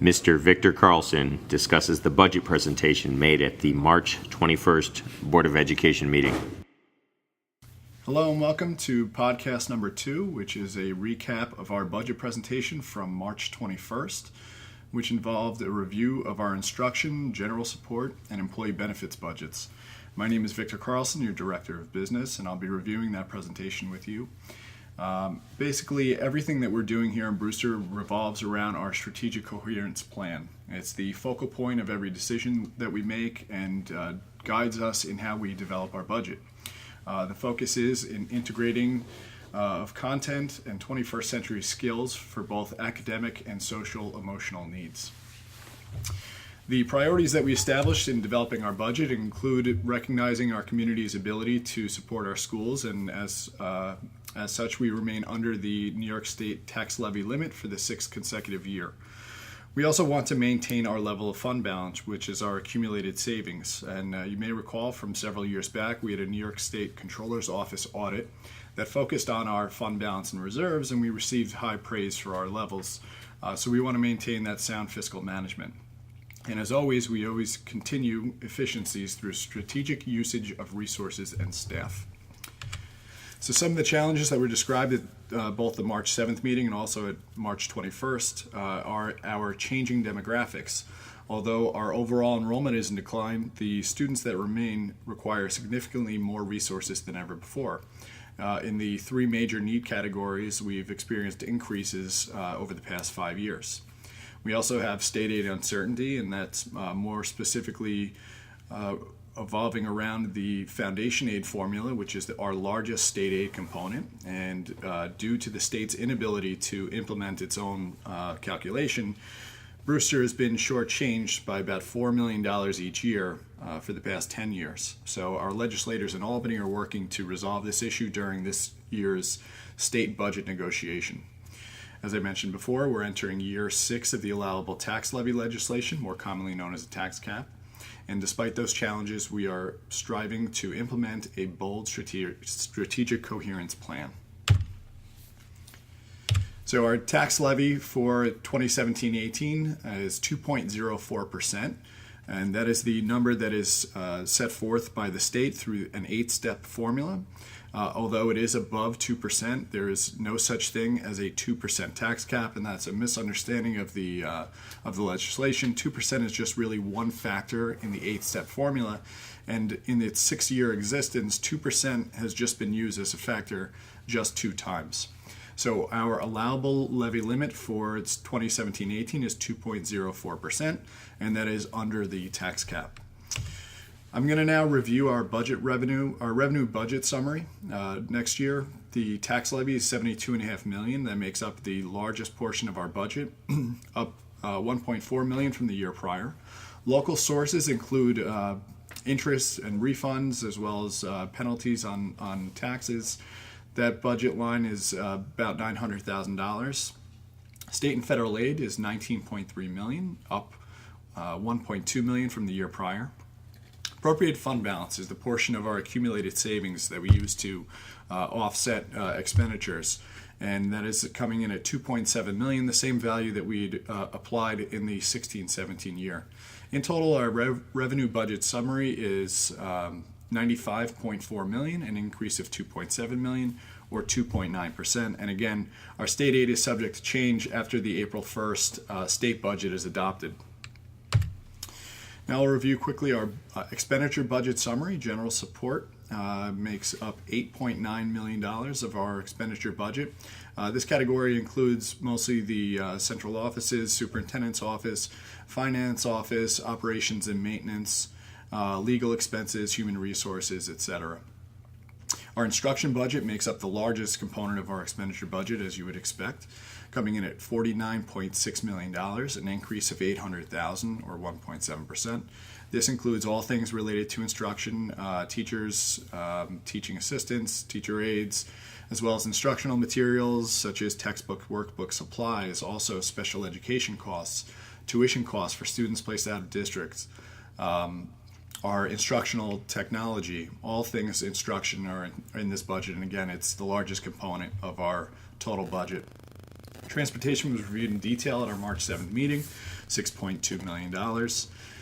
Mr. Victor Karlsson discusses the budget presentation made at the March 21st Board of Education meeting. Hello and welcome to podcast number 2, which is a recap of our budget presentation from March 21st, which involved a review of our instruction, general support, and employee benefits budgets. My name is Victor Karlsson, your Director of Business, and I'll be reviewing that presentation with you. Basically, everything that we're doing here in Brewster revolves around our strategic coherence plan. It's the focal point of every decision that we make and guides us in how we develop our budget. The focus is in integrating of content and 21st century skills for both academic and social emotional needs. The priorities that we established in developing our budget include recognizing our community's ability to support our schools, and as such, we remain under the New York State tax levy limit for the 6th consecutive year. We also want to maintain our level of fund balance, which is our accumulated savings. And you may recall from several years back, we had a New York State Controller's Office audit that focused on our fund balance and reserves, and we received high praise for our levels. So we want to maintain that sound fiscal management. And as always, we always continue efficiencies through strategic usage of resources and staff. So some of the challenges that were described at both the March 7th meeting and also at March 21st are our changing demographics. Although our overall enrollment is in decline, the students that remain require significantly more resources than ever before. In the 3 major need categories, we've experienced increases over the past 5 years. We also have state aid uncertainty, and that's more specifically evolving around the foundation aid formula, which is our largest state aid component. And due to the state's inability to implement its own calculation, Brewster has been shortchanged by about $4 million each year for the past 10 years. So our legislators in Albany are working to resolve this issue during this year's state budget negotiation. As I mentioned before, we're entering year 6 of the allowable tax levy legislation, more commonly known as a tax cap. And despite those challenges, we are striving to implement a bold strategic coherence plan. So our tax levy for 2017-18 is 2.04%, and that is the number that is set forth by the state through an 8-step formula. Although it is above 2%, there is no such thing as a 2% tax cap, and that's a misunderstanding of the legislation. 2% is just really one factor in the 8-step formula, and in its 6-year existence, 2% has just been used as a factor just 2 times. So our allowable levy limit for its 2017-18 is 2.04%, and that is under the tax cap. I'm going to now review our revenue budget summary. Next year, the tax levy is $72.5 million. That makes up the largest portion of our budget, up $1.4 million from the year prior. Local sources include interest and refunds, as well as penalties on taxes. That budget line is about $900,000. State and federal aid is $19.3 million, up $1.2 million from the year prior. Appropriate fund balance is the portion of our accumulated savings that we use to offset expenditures, and that is coming in at $2.7 million, the same value that we'd applied in the 16-17 year. In total, our revenue budget summary is $95.4 million, an increase of $2.7 million, or 2.9%. And again, our state aid is subject to change after the April 1st state budget is adopted. Now I'll review quickly our expenditure budget summary. General support makes up $8.9 million of our expenditure budget. This category includes mostly the central offices, superintendent's office, finance office, operations and maintenance, legal expenses, human resources, etc. Our instruction budget makes up the largest component of our expenditure budget, as you would expect, coming in at $49.6 million, an increase of $800,000 or 1.7%. This includes all things related to instruction, teachers, teaching assistants, teacher aides, as well as instructional materials such as textbook, workbook, supplies, also special education costs, tuition costs for students placed out of districts, our instructional technology, all things instruction are in this budget, and again, it's the largest component of our total budget. Transportation was reviewed in detail at our March 7th meeting, $6.2 million.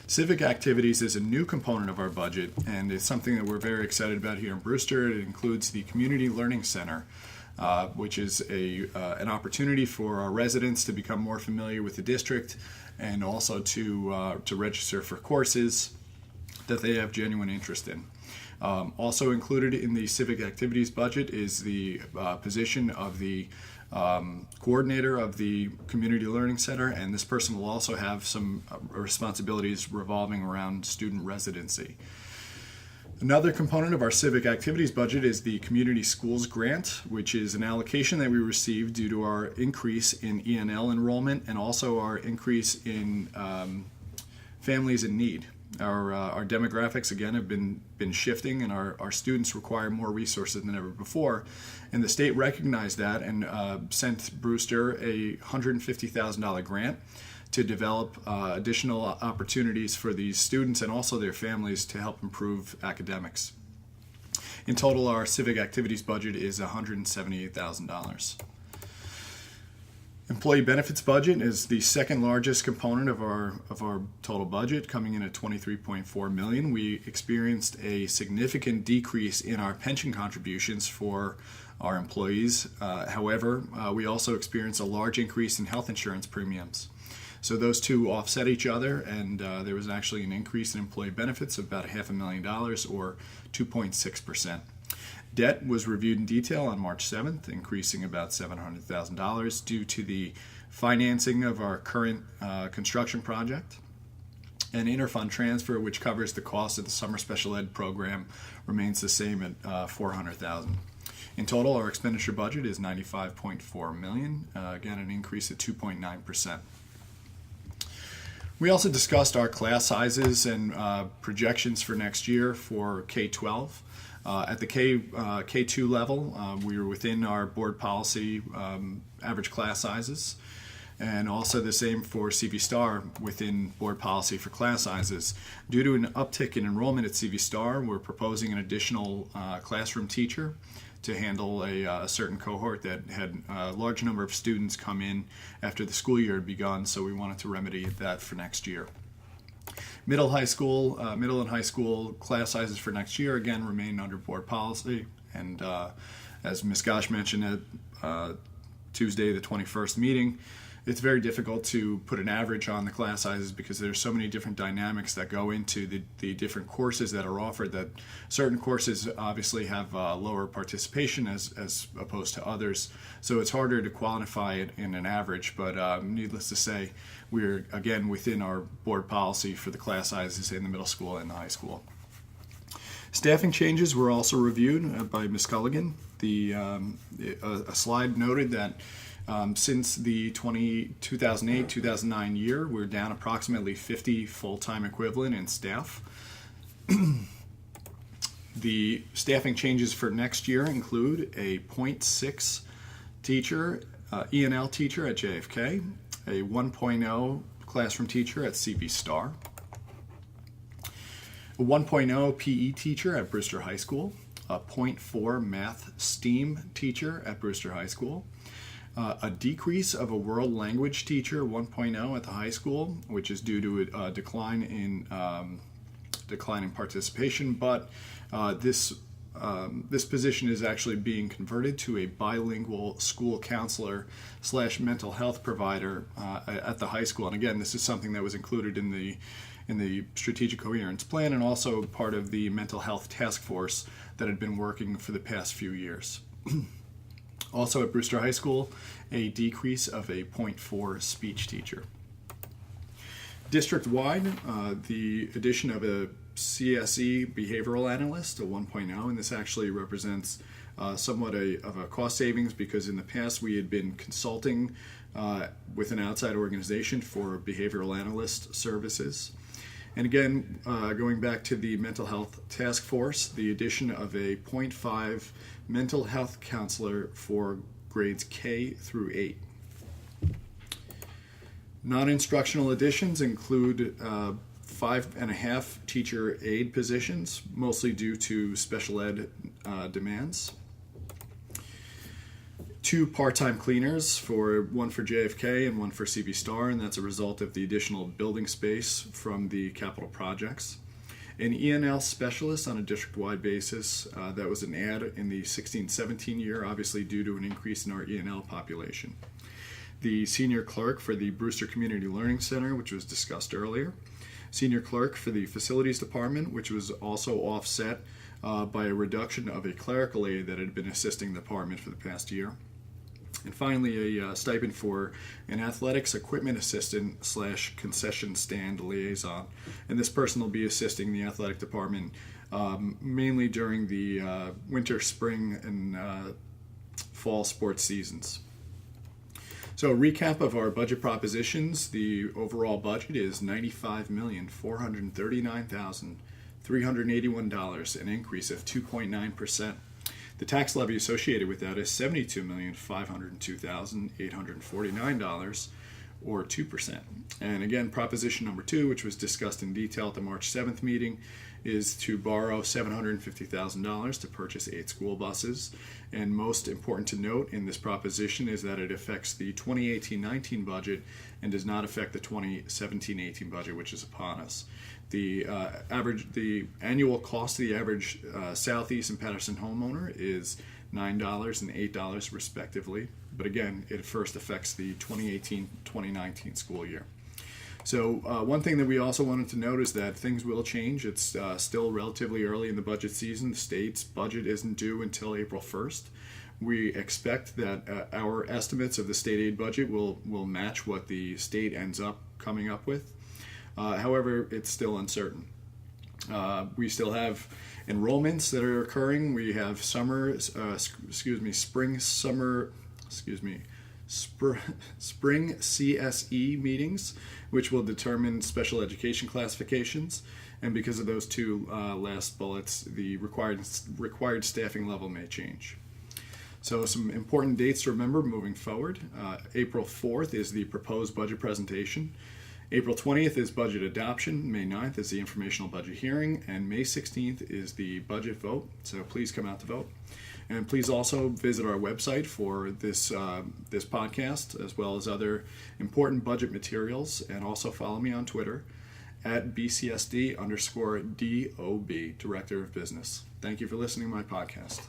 Civic activities is a new component of our budget, and it's something that we're very excited about here in Brewster. It includes the Community Learning Center, which is an opportunity for our residents to become more familiar with the district and also to register for courses that they have genuine interest in. Also included in the civic activities budget is the position of the coordinator of the Community Learning Center, and this person will also have some responsibilities revolving around student residency. Another component of our civic activities budget is the Community Schools Grant, which is an allocation that we received due to our increase in ENL enrollment and also our increase in families in need. Our demographics, again, have been shifting, and our students require more resources than ever before. And the state recognized that and sent Brewster a $150,000 grant to develop additional opportunities for these students and also their families to help improve academics. In total, our civic activities budget is $178,000. Employee benefits budget is the second largest component of our total budget, coming in at $23.4 million. We experienced a significant decrease in our pension contributions for our employees. However, we also experienced a large increase in health insurance premiums. So those two offset each other, and there was actually an increase in employee benefits of about $500,000 or 2.6%. Debt was reviewed in detail on March 7th, increasing about $700,000 due to the financing of our current construction project. An interfund transfer, which covers the cost of the summer special ed program, remains the same at $400,000. In total, our expenditure budget is $95.4 million, again an increase of 2.9%. We also discussed our class sizes and projections for next year for K-12. At the K2 level, we were within our board policy average class sizes, and also the same for CV Star within board policy for class sizes. Due to an uptick in enrollment at CV Star, we're proposing an additional classroom teacher to handle a certain cohort that had a large number of students come in after the school year had begun, so we wanted to remedy that for next year. Middle and high school class sizes for next year again remain under board policy, and as Ms. Gosh mentioned at Tuesday the 21st meeting, it's very difficult to put an average on the class sizes because there's so many different dynamics that go into the different courses that are offered, that certain courses obviously have lower participation as opposed to others. So it's harder to quantify it in an average, but needless to say, we're again within our board policy for the class sizes in the middle school and the high school. Staffing changes were also reviewed by Ms. Culligan. A slide noted that since the 2008-2009 year, we're down approximately 50 full-time equivalent in staff. The staffing changes for next year include a 0.6 teacher, ENL teacher at JFK, a 1.0 classroom teacher at CV Star, a 1.0 PE teacher at Brewster High School, a 0.4 math STEAM teacher at Brewster High School, a decrease of a world language teacher 1.0 at the high school, which is due to a decline in participation, but this position is actually being converted to a bilingual school counselor / mental health provider at the high school. And again, this is something that was included in the strategic coherence plan and also part of the mental health task force that had been working for the past few years. Also at Brewster High School, a decrease of a 0.4 speech teacher. District-wide, the addition of a CSE behavioral analyst, a 1.0, and this actually represents somewhat of a cost savings because in the past we had been consulting with an outside organization for behavioral analyst services. And again, going back to the mental health task force, the addition of a 0.5 mental health counselor for grades K through 8. Non-instructional additions include 5.5 teacher aide positions, mostly due to special ed demands. 2 part-time cleaners, one for JFK and one for CB Star, and that's a result of the additional building space from the capital projects. An ENL specialist on a district-wide basis. That was an add in the 16-17 year, obviously due to an increase in our ENL population. The senior clerk for the Brewster Community Learning Center, which was discussed earlier. Senior clerk for the facilities department, which was also offset by a reduction of a clerical aide that had been assisting the department for the past year. And finally, a stipend for an athletics equipment assistant / concession stand liaison. And this person will be assisting the athletic department mainly during the winter, spring, and fall sports seasons. So a recap of our budget propositions. The overall budget is $95,439,381, an increase of 2.9%. The tax levy associated with that is $72,502,849, or 2%. And again, proposition number 2, which was discussed in detail at the March 7th meeting, is to borrow $750,000 to purchase 8 school buses. And most important to note in this proposition is that it affects the 2018-19 budget and does not affect the 2017-18 budget, which is upon us. The annual cost of the average Southeast and Patterson homeowner is $9 and $8 respectively. But again, it first affects the 2018-2019 school year. So one thing that we also wanted to note is that things will change. It's still relatively early in the budget season. The state's budget isn't due until April 1st. We expect that our estimates of the state aid budget will match what the state ends up coming up with. However, it's still uncertain. We still have enrollments that are occurring. We have spring CSE meetings, which will determine special education classifications. And because of those 2 last bullets, the required staffing level may change. So some important dates to remember moving forward. April 4th is the proposed budget presentation. April 20th is budget adoption. May 9th is the informational budget hearing. And May 16th is the budget vote. So please come out to vote. And please also visit our website for this podcast, as well as other important budget materials. And also follow me on Twitter at BCSD_DOB, Director of Business. Thank you for listening to my podcast.